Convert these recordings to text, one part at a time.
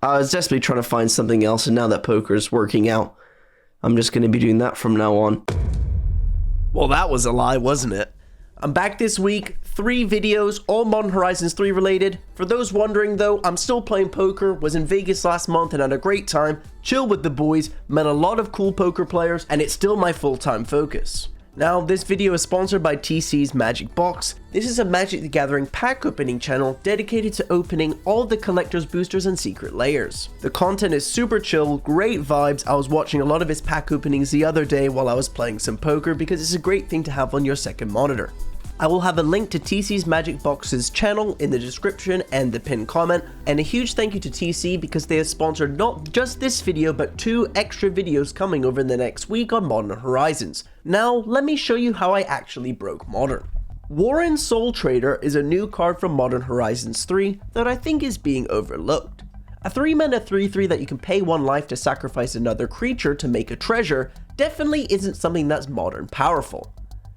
I was desperately trying to find something else, and now that poker is working out, I'm just going to be doing that from now on. Well, that was a lie, wasn't it? I'm back this week, 3 videos, all Modern Horizons 3 related. For those wondering though, I'm still playing poker, was in Vegas last month and had a great time, chilled with the boys, met a lot of cool poker players, and it's still my full-time focus. Now, this video is sponsored by TC's Magic Box. This is a Magic the Gathering pack opening channel dedicated to opening all the collector's boosters and secret layers. The content is super chill, great vibes. I was watching a lot of his pack openings the other day while I was playing some poker because it's a great thing to have on your second monitor. I will have a link to TC's Magic Box's channel in the description and the pinned comment, and a huge thank you to TC because they have sponsored not just this video but 2 extra videos coming over the next week on Modern Horizons. Now, let me show you how I actually broke Modern. Warren Soultrader is a new card from Modern Horizons 3 that I think is being overlooked. A 3-mana 3/3 that you can pay 1 life to sacrifice another creature to make a treasure definitely isn't something that's modern powerful.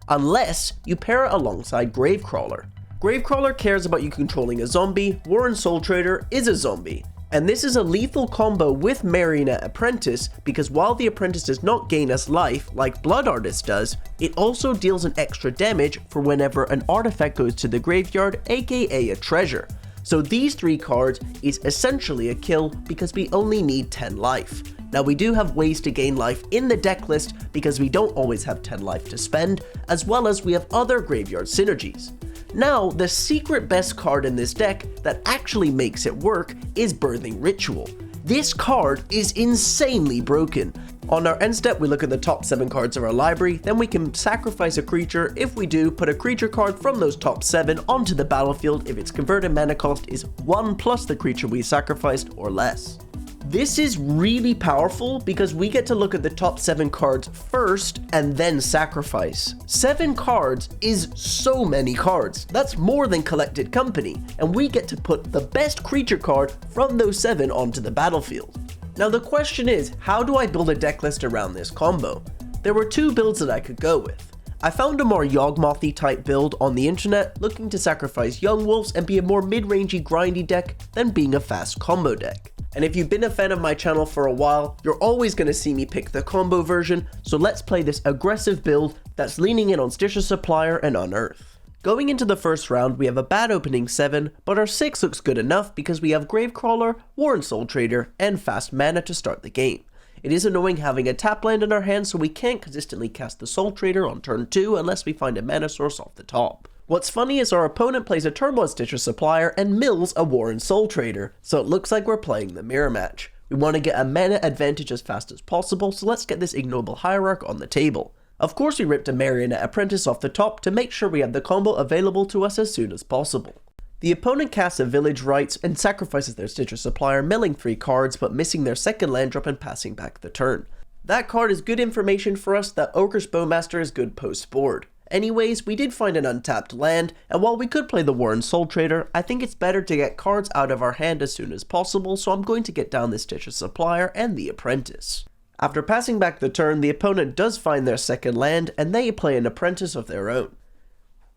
Unless you pair it alongside Gravecrawler. Gravecrawler cares about you controlling a zombie, Warren Soultrader is a zombie. And this is a lethal combo with Marionette Apprentice because while the Apprentice does not gain us life like Blood Artist does, it also deals an extra damage for whenever an artifact goes to the graveyard, aka a treasure. So these 3 cards is essentially a kill because we only need 10 life. Now we do have ways to gain life in the deck list because we don't always have 10 life to spend, as well as we have other graveyard synergies. Now, the secret best card in this deck that actually makes it work is Birthing Ritual. This card is insanely broken. On our end step, we look at the top 7 cards of our library, then we can sacrifice a creature. If we do, put a creature card from those top 7 onto the battlefield if its converted mana cost is 1 plus the creature we sacrificed or less. This is really powerful because we get to look at the top 7 cards first and then sacrifice. 7 cards is so many cards. That's more than Collected Company, and we get to put the best creature card from those 7 onto the battlefield. Now the question is, how do I build a deck list around this combo? There were 2 builds that I could go with. I found a more Yawgmothy type build on the internet, looking to sacrifice Young Wolves and be a more mid-rangey grindy deck than being a fast combo deck. And if you've been a fan of my channel for a while, you're always going to see me pick the combo version, so let's play this aggressive build that's leaning in on Stitcher Supplier and Unearth. Going into the first round, we have a bad opening 7, but our 6 looks good enough because we have Gravecrawler, Warren Soultrader, and fast mana to start the game. It is annoying having a tap land in our hand, so we can't consistently cast the Soultrader on turn 2 unless we find a mana source off the top. What's funny is our opponent plays a Turmoil Stitcher Supplier and mills a Warren Soultrader, so it looks like we're playing the mirror match. We want to get a mana advantage as fast as possible, so let's get this Ignoble Hierarch on the table. Of course we ripped a Marionette Apprentice off the top to make sure we have the combo available to us as soon as possible. The opponent casts a Village Rites and sacrifices their Stitcher Supplier, milling 3 cards but missing their second land drop and passing back the turn. That card is good information for us that Ogre's Bowmaster is good post-board. Anyways, we did find an untapped land, and while we could play the Warren Soultrader, I think it's better to get cards out of our hand as soon as possible, so I'm going to get down the Stitcher Supplier and the Apprentice. After passing back the turn, the opponent does find their second land, and they play an Apprentice of their own.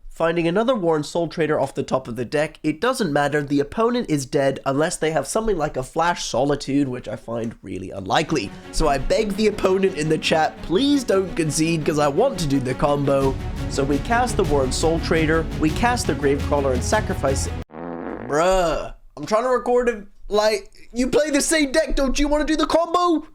Finding another Warren Soultrader off the top of the deck, it doesn't matter, the opponent is dead unless they have something like a Flash Solitude, which I find really unlikely. So I beg the opponent in the chat, please don't concede because I want to do the combo. So we cast the Warren Soultrader, we cast the Gravecrawler and sacrifice it. Bruh, I'm trying to record it like, you play the same deck, don't you want to do the combo?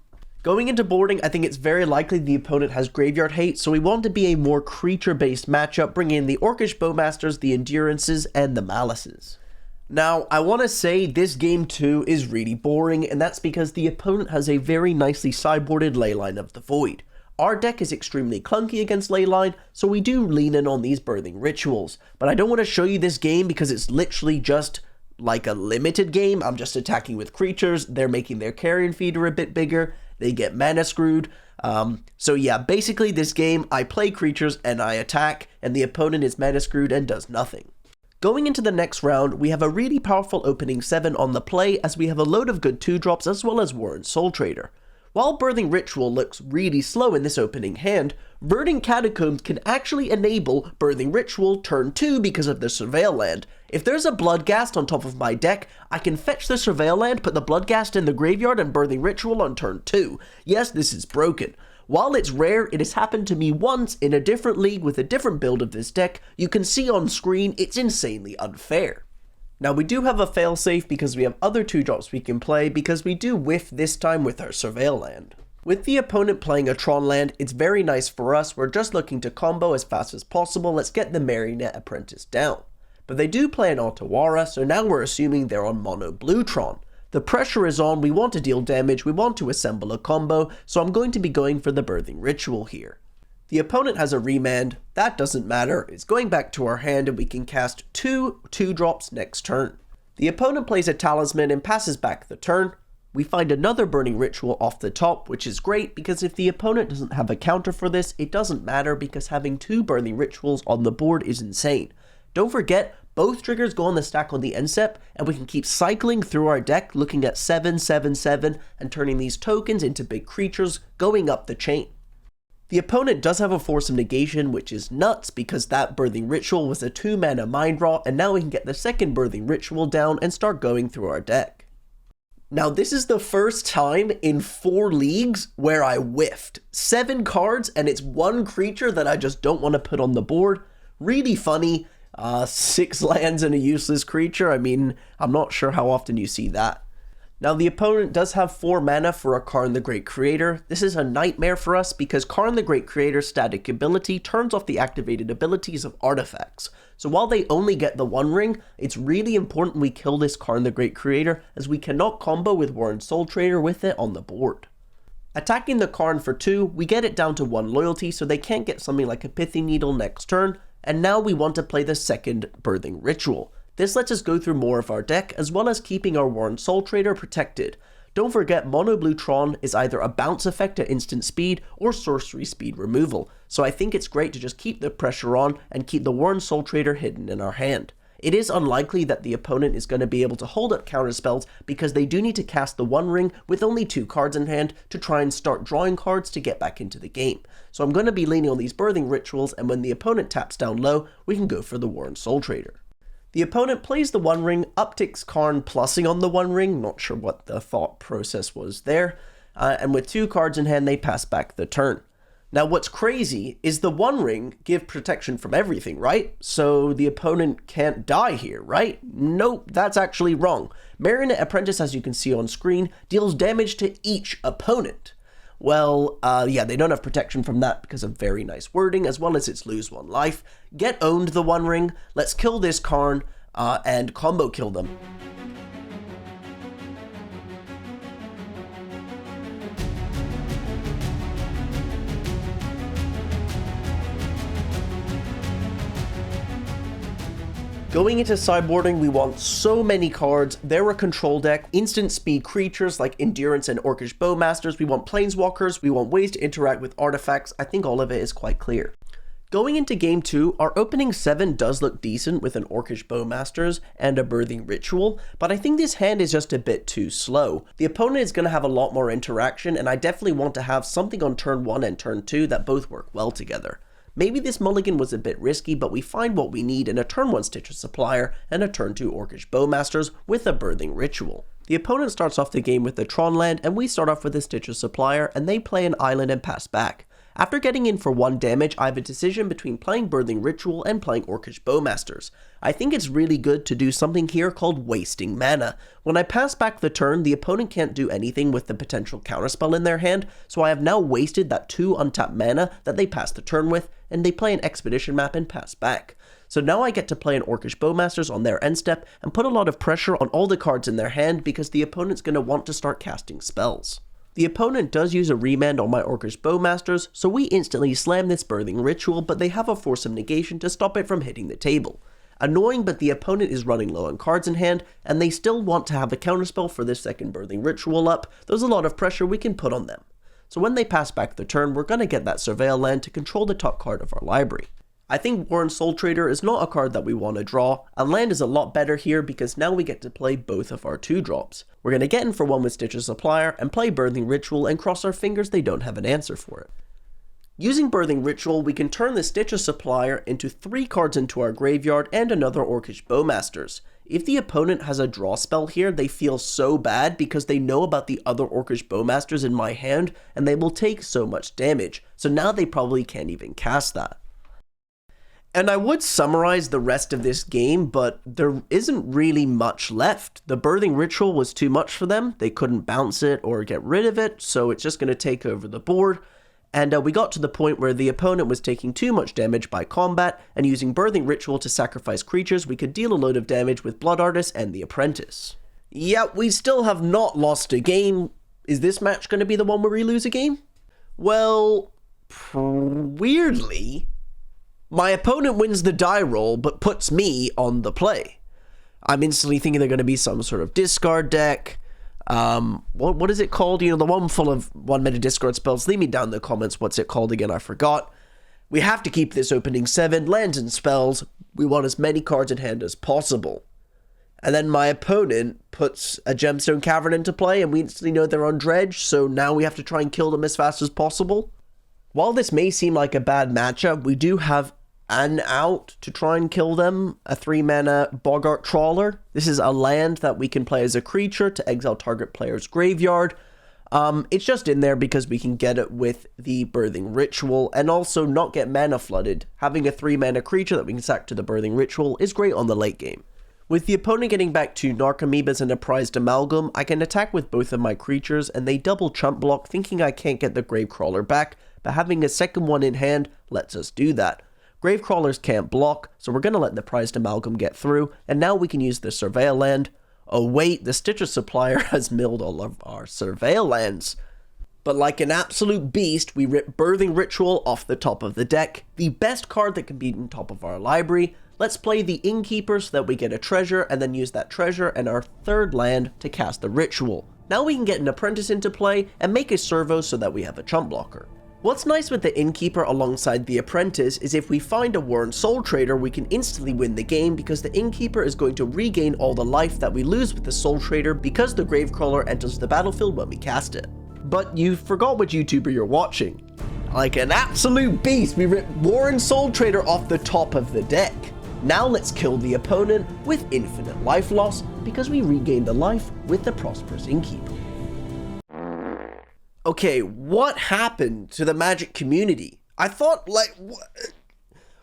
Going into boarding, I think it's very likely the opponent has Graveyard Hate, so we want to be a more creature-based matchup, bringing in the Orcish Bowmasters, the Endurances, and the Malices. Now, I want to say this game too is really boring, and that's because the opponent has a very nicely sideboarded Leyline of the Void. Our deck is extremely clunky against Leyline, so we do lean in on these Birthing Rituals, but I don't want to show you this game because it's literally just like a limited game. I'm just attacking with creatures, they're making their Carrion Feeder a bit bigger, they get mana screwed. So yeah, basically this game, I play creatures and I attack, and the opponent is mana screwed and does nothing. Going into the next round, we have a really powerful opening 7 on the play as we have a load of good 2-drops as well as Warren Soultrader. While Birthing Ritual looks really slow in this opening hand, Verdant Catacombs can actually enable Birthing Ritual turn 2 because of the Surveil land. If there's a Bloodghast on top of my deck, I can fetch the Surveil land, put the Bloodghast in the graveyard, and Birthing Ritual on turn 2. Yes, this is broken. While it's rare, it has happened to me once in a different league with a different build of this deck. You can see on screen it's insanely unfair. Now we do have a failsafe because we have other 2-drops we can play because we do whiff this time with our Surveil land. With the opponent playing a Tron land, it's very nice for us. We're just looking to combo as fast as possible. Let's get the Marionette Apprentice down. But they do play an Otawara, so now we're assuming they're on mono blue Tron. The pressure is on, we want to deal damage, we want to assemble a combo, so I'm going to be going for the Birthing Ritual here. The opponent has a remand, that doesn't matter, it's going back to our hand and we can cast 2/2-drops next turn. The opponent plays a Talisman and passes back the turn. We find another Burning Ritual off the top, which is great because if the opponent doesn't have a counter for this, it doesn't matter because having 2 Burning Rituals on the board is insane. Don't forget, both triggers go on the stack on the end step, and we can keep cycling through our deck looking at 7, 7, 7, and turning these tokens into big creatures going up the chain. The opponent does have a Force of Negation, which is nuts because that Birthing Ritual was a 2-mana Mind Draw, and now we can get the second Birthing Ritual down and start going through our deck. Now this is the first time in 4 leagues where I whiffed. 7 cards and it's 1 creature that I just don't want to put on the board. Really funny. 6 lands and a useless creature. I mean, I'm not sure how often you see that. Now the opponent does have 4 mana for a Karn the Great Creator. This is a nightmare for us because Karn the Great Creator's static ability turns off the activated abilities of artifacts. So while they only get the 1 ring, it's really important we kill this Karn the Great Creator as we cannot combo with Warren Soultrader with it on the board. Attacking the Karn for 2, we get it down to 1 loyalty so they can't get something like a Pithing Needle next turn, and now we want to play the second Birthing Ritual. This lets us go through more of our deck, as well as keeping our Warren Soultrader protected. Don't forget, Mono Blue Tron is either a bounce effect at instant speed or sorcery speed removal, so I think it's great to just keep the pressure on and keep the Warren Soultrader hidden in our hand. It is unlikely that the opponent is going to be able to hold up counterspells because they do need to cast the 1 ring with only 2 cards in hand to try and start drawing cards to get back into the game. So I'm going to be leaning on these Birthing Rituals, and when the opponent taps down low, we can go for the Warren Soultrader. The opponent plays the 1 ring, upticks Karn plussing on the 1 ring, not sure what the thought process was there, and with 2 cards in hand they pass back the turn. Now what's crazy is the 1 ring give protection from everything, right? So the opponent can't die here, right? Nope, that's actually wrong. Marionette Apprentice, as you can see on screen, deals damage to each opponent. Well, yeah, they don't have protection from that because of very nice wording, as well as its lose 1 life. Get owned, the 1 ring. Let's kill this Karn, and combo kill them. Going into sideboarding, we want so many cards. They're a control deck, instant speed creatures like Endurance and Orcish Bowmasters. We want Planeswalkers. We want ways to interact with artifacts. I think all of it is quite clear. Going into game 2, our opening 7 does look decent with an Orcish Bowmasters and a Birthing Ritual, but I think this hand is just a bit too slow. The opponent is going to have a lot more interaction, and I definitely want to have something on turn 1 and turn 2 that both work well together. Maybe this mulligan was a bit risky, but we find what we need in a turn 1 Stitcher Supplier and a turn 2 Orcish Bowmasters with a Birthing Ritual. The opponent starts off the game with the Tron land, and we start off with a Stitcher Supplier, and they play an island and pass back. After getting in for 1 damage, I have a decision between playing Birthing Ritual and playing Orcish Bowmasters. I think it's really good to do something here called wasting mana. When I pass back the turn, the opponent can't do anything with the potential counterspell in their hand, so I have now wasted that 2 untapped mana that they passed the turn with, and they play an Expedition map and pass back. So now I get to play an Orcish Bowmasters on their end step and put a lot of pressure on all the cards in their hand because the opponent's going to want to start casting spells. The opponent does use a remand on my Orcish Bowmasters, so we instantly slam this Birthing Ritual, but they have a Force of Negation to stop it from hitting the table. Annoying, but the opponent is running low on cards in hand, and they still want to have a counterspell for this second Birthing Ritual up. There's a lot of pressure we can put on them. So when they pass back the turn, we're going to get that Surveil land to control the top card of our library. I think Warren Soultrader is not a card that we want to draw, and land is a lot better here because now we get to play both of our 2-drops. We're going to get in for one with Stitcher's Supplier and play Birthing Ritual and cross our fingers they don't have an answer for it. Using Birthing Ritual, we can turn the Stitcher's Supplier into 3 cards into our graveyard and another Orcish Bowmasters. If the opponent has a draw spell here, they feel so bad because they know about the other Orcish Bowmasters in my hand and they will take so much damage, so now they probably can't even cast that. And I would summarize the rest of this game, but there isn't really much left. The Birthing Ritual was too much for them, they couldn't bounce it or get rid of it, so it's just going to take over the board. And we got to the point where the opponent was taking too much damage by combat, and using Birthing Ritual to sacrifice creatures, we could deal a load of damage with Blood Artist and the Apprentice. Yeah, we still have not lost a game. Is this match going to be the one where we lose a game? Well, weirdly, my opponent wins the die roll, but puts me on the play. I'm instantly thinking they're going to be some sort of discard deck. What is it called? You know, the one full of 1-mana discard spells. Leave me down in the comments what's it called again, I forgot. We have to keep this opening 7, lands and spells. We want as many cards in hand as possible. And then my opponent puts a Gemstone Cavern into play, and we instantly know they're on Dredge, so now we have to try and kill them as fast as possible. While this may seem like a bad matchup, we do have an out to try and kill them, a 3-mana Boggart Trawler. This is a land that we can play as a creature to exile target player's graveyard. It's just in there because we can get it with the Birthing Ritual and also not get mana flooded. Having a 3-mana creature that we can sack to the Birthing Ritual is great on the late game. With the opponent getting back to Narcomoebas and a Prized Amalgam, I can attack with both of my creatures and they double chump block thinking I can't get the Gravecrawler back, but having a second one in hand lets us do that. Gravecrawlers can't block, so we're going to let the Prized Amalgam get through, and now we can use the Surveil land. Oh wait, the Stitcher's Supplier has milled all of our Surveil lands. But like an absolute beast, we rip Birthing Ritual off the top of the deck, the best card that can be on top of our library. Let's play the Innkeeper so that we get a treasure, and then use that treasure and our 3rd land to cast the Ritual. Now we can get an Apprentice into play, and make a Servo so that we have a chump blocker. What's nice with the Innkeeper alongside the Apprentice is if we find a Warren Soultrader, we can instantly win the game because the Innkeeper is going to regain all the life that we lose with the Soultrader because the Gravecrawler enters the battlefield when we cast it. But you forgot what YouTuber you're watching. Like an absolute beast, we rip Warren Soultrader off the top of the deck. Now let's kill the opponent with infinite life loss because we regain the life with the Prosperous Innkeeper. Okay, what happened to the Magic community? I thought, like,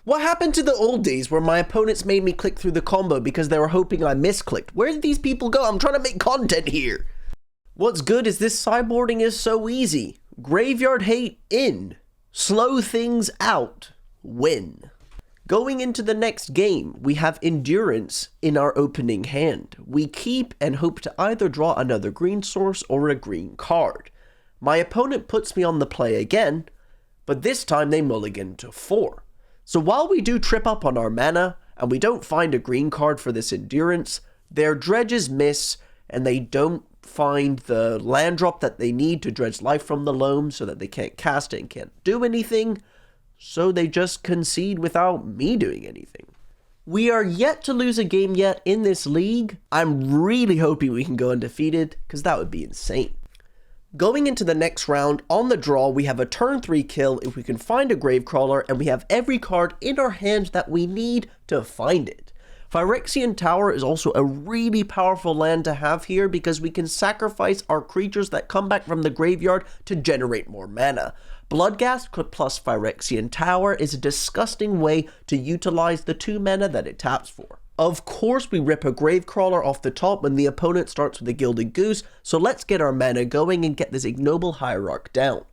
what happened to the old days where my opponents made me click through the combo because they were hoping I misclicked? Where did these people go? I'm trying to make content here. What's good is this sideboarding is so easy. Graveyard hate in. Slow things out. Win. Going into the next game, we have Endurance in our opening hand. We keep and hope to either draw another green source or a green card. My opponent puts me on the play again, but this time they mulligan to 4. So while we do trip up on our mana, and we don't find a green card for this Endurance, their dredges miss, and they don't find the land drop that they need to dredge life from the loam so that they can't cast it and can't do anything, so they just concede without me doing anything. We are yet to lose a game yet in this league. I'm really hoping we can go undefeated, because that would be insane. Going into the next round, on the draw, we have a turn 3 kill if we can find a Gravecrawler, and we have every card in our hand that we need to find it. Phyrexian Tower is also a really powerful land to have here because we can sacrifice our creatures that come back from the graveyard to generate more mana. Bloodghast plus Phyrexian Tower is a disgusting way to utilize the 2 mana that it taps for. Of course, we rip a Gravecrawler off the top when the opponent starts with a Gilded Goose, so let's get our mana going and get this Ignoble Hierarch down.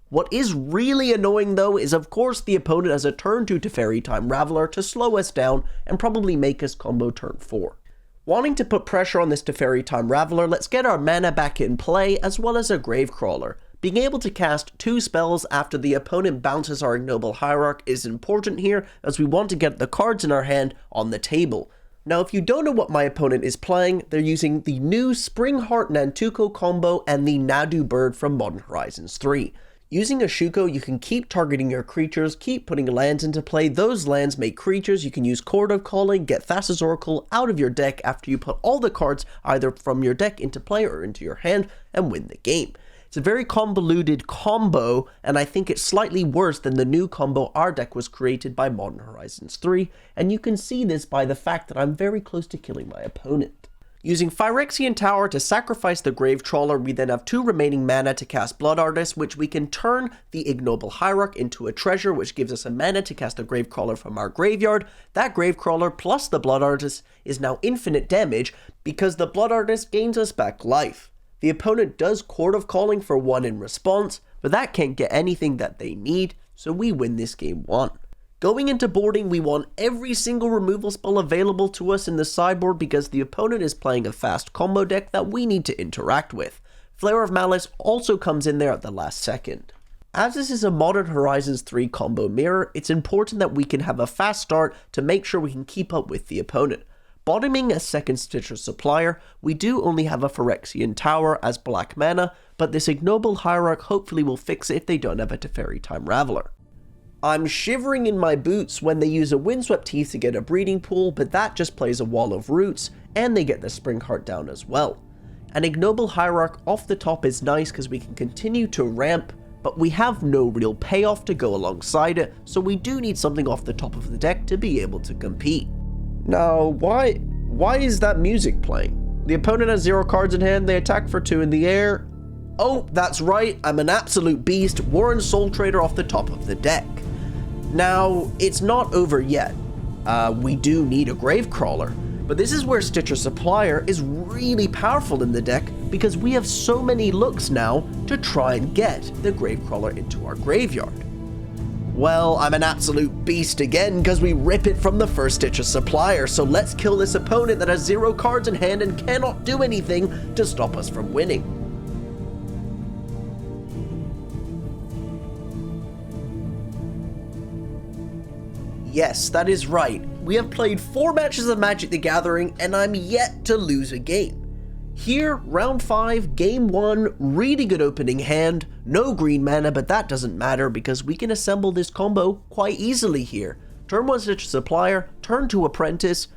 What is really annoying though is of course the opponent has a turn 2 Teferi Time Raveler to slow us down and probably make us combo turn 4. Wanting to put pressure on this Teferi Time Raveler, let's get our mana back in play as well as a Gravecrawler. Being able to cast 2 spells after the opponent bounces our Ignoble Hierarch is important here as we want to get the cards in our hand on the table. Now, if you don't know what my opponent is playing, they're using the new Springheart Nantuko combo and the Nadu Bird from Modern Horizons 3. Using a Shuko, you can keep targeting your creatures, keep putting lands into play. Those lands make creatures. You can use Chord of Calling, get Thassa's Oracle out of your deck after you put all the cards either from your deck into play or into your hand and win the game. It's a very convoluted combo, and I think it's slightly worse than the new combo our deck was created by Modern Horizons 3, and you can see this by the fact that I'm very close to killing my opponent. Using Phyrexian Tower to sacrifice the Grave Trawler, we then have 2 remaining mana to cast Blood Artist, which we can turn the Ignoble Hierarch into a treasure, which gives us a mana to cast a Gravecrawler from our graveyard. That Gravecrawler plus the Blood Artist is now infinite damage because the Blood Artist gains us back life. The opponent does Chord of Calling for 1 in response, but that can't get anything that they need, so we win this game 1. Going into boarding, we want every single removal spell available to us in the sideboard because the opponent is playing a fast combo deck that we need to interact with. Flare of Malice also comes in there at the last second. As this is a Modern Horizons 3 combo mirror, it's important that we can have a fast start to make sure we can keep up with the opponent. Bottoming a second Stitcher Supplier, we do only have a Phyrexian Tower as black mana, but this Ignoble Hierarch hopefully will fix it if they don't have a Teferi Time Raveler. I'm shivering in my boots when they use a Windswept Heath to get a breeding pool, but that just plays a Wall of Roots, and they get the Spring Heart down as well. An Ignoble Hierarch off the top is nice because we can continue to ramp, but we have no real payoff to go alongside it, so we do need something off the top of the deck to be able to compete. Now, why is that music playing? The opponent has 0 cards in hand, they attack for 2 in the air. Oh, that's right, I'm an absolute beast, Warren Soultrader off the top of the deck. Now, it's not over yet. We do need a Gravecrawler, but this is where Stitcher Supplier is really powerful in the deck because we have so many looks now to try and get the Gravecrawler into our graveyard. Well, I'm an absolute beast again because we rip it from the first Stitcher Supplier, so let's kill this opponent that has 0 cards in hand and cannot do anything to stop us from winning. Yes, that is right. We have played 4 matches of Magic the Gathering, and I'm yet to lose a game. Here, round 5, game 1, really good opening hand, no green mana, but that doesn't matter because we can assemble this combo quite easily here. Turn 1 Stitcher Supplier, turn 2 Apprentice,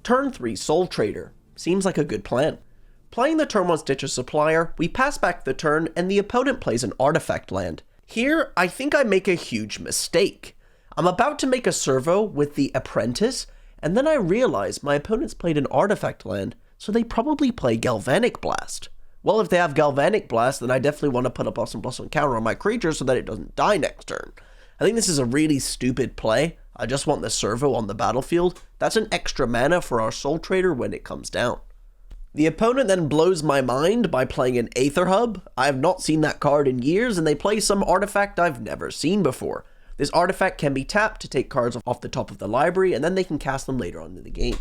turn 3 Soultrader. Seems like a good plan. Playing the turn 1 Stitcher Supplier, we pass back the turn, and the opponent plays an artifact land. Here, I think I make a huge mistake. I'm about to make a servo with the Apprentice, and then I realize my opponent's played an artifact land, so they probably play Galvanic Blast. Well, if they have Galvanic Blast, then I definitely want to put a +1/+1 counter on my creature so that it doesn't die next turn. I think this is a really stupid play. I just want the servo on the battlefield. That's an extra mana for our Soultrader when it comes down. The opponent then blows my mind by playing an Aether Hub. I have not seen that card in years, and they play some artifact I've never seen before. This artifact can be tapped to take cards off the top of the library, and then they can cast them later on in the game.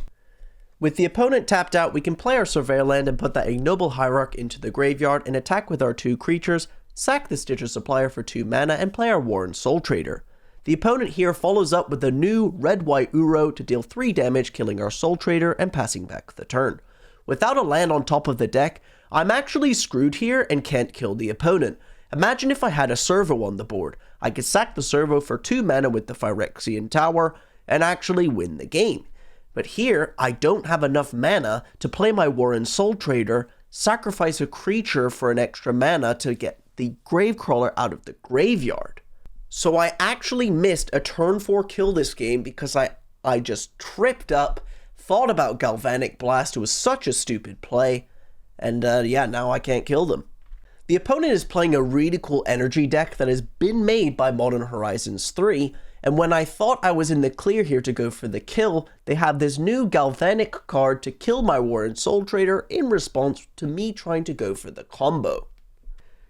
With the opponent tapped out, we can play our Surveyor land and put that Ignoble Hierarch into the graveyard and attack with our 2 creatures, sack the Stitcher Supplier for 2 mana, and play our Warren Soultrader. The opponent here follows up with a new red-white Uro to deal 3 damage, killing our Soultrader and passing back the turn. Without a land on top of the deck, I'm actually screwed here and can't kill the opponent. Imagine if I had a servo on the board. I could sack the servo for 2 mana with the Phyrexian Tower and actually win the game. But here, I don't have enough mana to play my Warren Soultrader, sacrifice a creature for an extra mana to get the Gravecrawler out of the graveyard. So I actually missed a turn 4 kill this game because I just tripped up, thought about Galvanic Blast. It was such a stupid play, and yeah, now I can't kill them. The opponent is playing a really cool energy deck that has been made by Modern Horizons 3, and when I thought I was in the clear here to go for the kill, they have this new Galvanic card to kill my Warren Soultrader in response to me trying to go for the combo.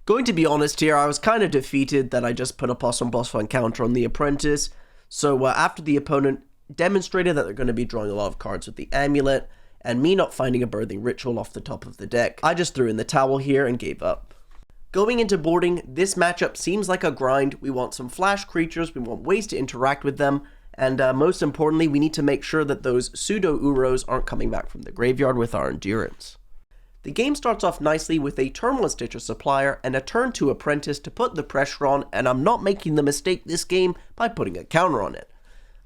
Going to be honest here, I was kind of defeated that I just put a +1/+1 counter on the Apprentice, so after the opponent demonstrated that they're going to be drawing a lot of cards with the Amulet, and me not finding a Birthing Ritual off the top of the deck, I just threw in the towel here and gave up. Going into boarding, this matchup seems like a grind. We want some flash creatures, we want ways to interact with them, and most importantly, we need to make sure that those pseudo Uros aren't coming back from the graveyard with our Endurance. The game starts off nicely with a turn 1 Stitcher Supplier and a turn 2 Apprentice to put the pressure on, and I'm not making the mistake this game by putting a counter on it.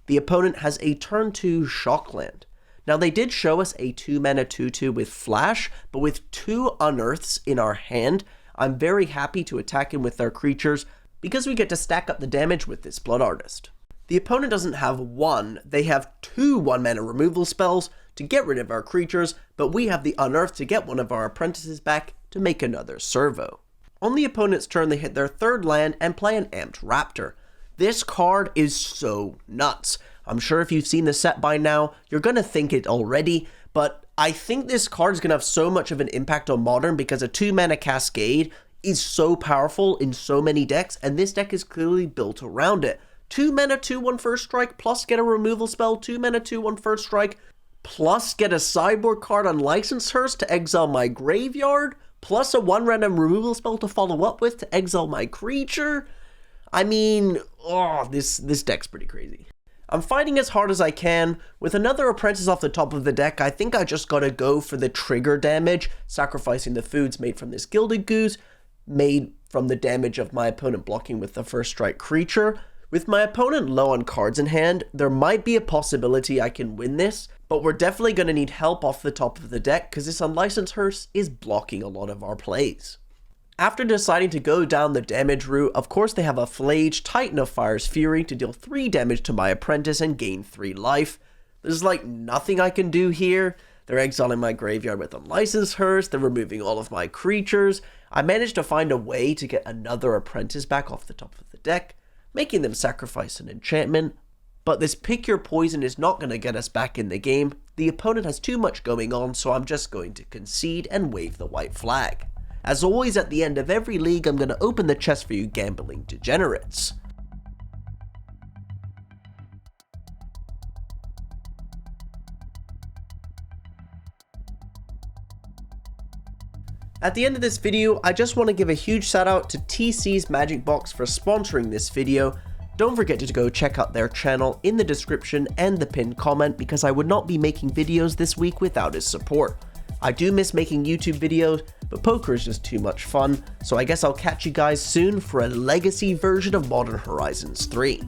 The opponent has a turn 2 Shockland. Now they did show us a 2-mana 2/2 with Flash, but with 2 Unearths in our hand, I'm very happy to attack him with their creatures because we get to stack up the damage with this Blood Artist. The opponent doesn't have 1, they have 2 1-mana removal spells to get rid of our creatures, but we have the Unearth to get one of our apprentices back to make another servo. On the opponent's turn, they hit their 3rd land and play an Amped Raptor. This card is so nuts. I'm sure if you've seen the set by now, you're gonna think it already, but I think this card is gonna have so much of an impact on Modern because a 2-mana Cascade is so powerful in so many decks, and this deck is clearly built around it. 2-mana 2/1 First Strike, plus get a removal spell, 2-mana 2/1 First Strike, plus get a sideboard card on License Hearse to exile my graveyard, plus a 1 random removal spell to follow up with to exile my creature. I mean, this deck's pretty crazy. I'm fighting as hard as I can. With another Apprentice off the top of the deck, I think I just gotta go for the trigger damage, sacrificing the foods made from this Gilded Goose, made from the damage of my opponent blocking with the First Strike creature. With my opponent low on cards in hand, there might be a possibility I can win this, but we're definitely going to need help off the top of the deck because this Unlicensed Hearse is blocking a lot of our plays. After deciding to go down the damage route, of course they have a Flage, Titan of Fire's Fury to deal 3 damage to my apprentice and gain 3 life. There's like nothing I can do here. They're exiling my graveyard with Unlicensed Hearse, they're removing all of my creatures. I managed to find a way to get another apprentice back off the top of the deck, making them sacrifice an enchantment, but this Pick Your Poison is not going to get us back in the game. The opponent has too much going on, so I'm just going to concede and wave the white flag. As always, at the end of every league, I'm going to open the chest for you gambling degenerates. At the end of this video, I just want to give a huge shout out to TC's Magic Box for sponsoring this video. Don't forget to go check out their channel in the description and the pinned comment because I would not be making videos this week without his support. I do miss making YouTube videos, but poker is just too much fun, so I guess I'll catch you guys soon for a legacy version of Modern Horizons 3.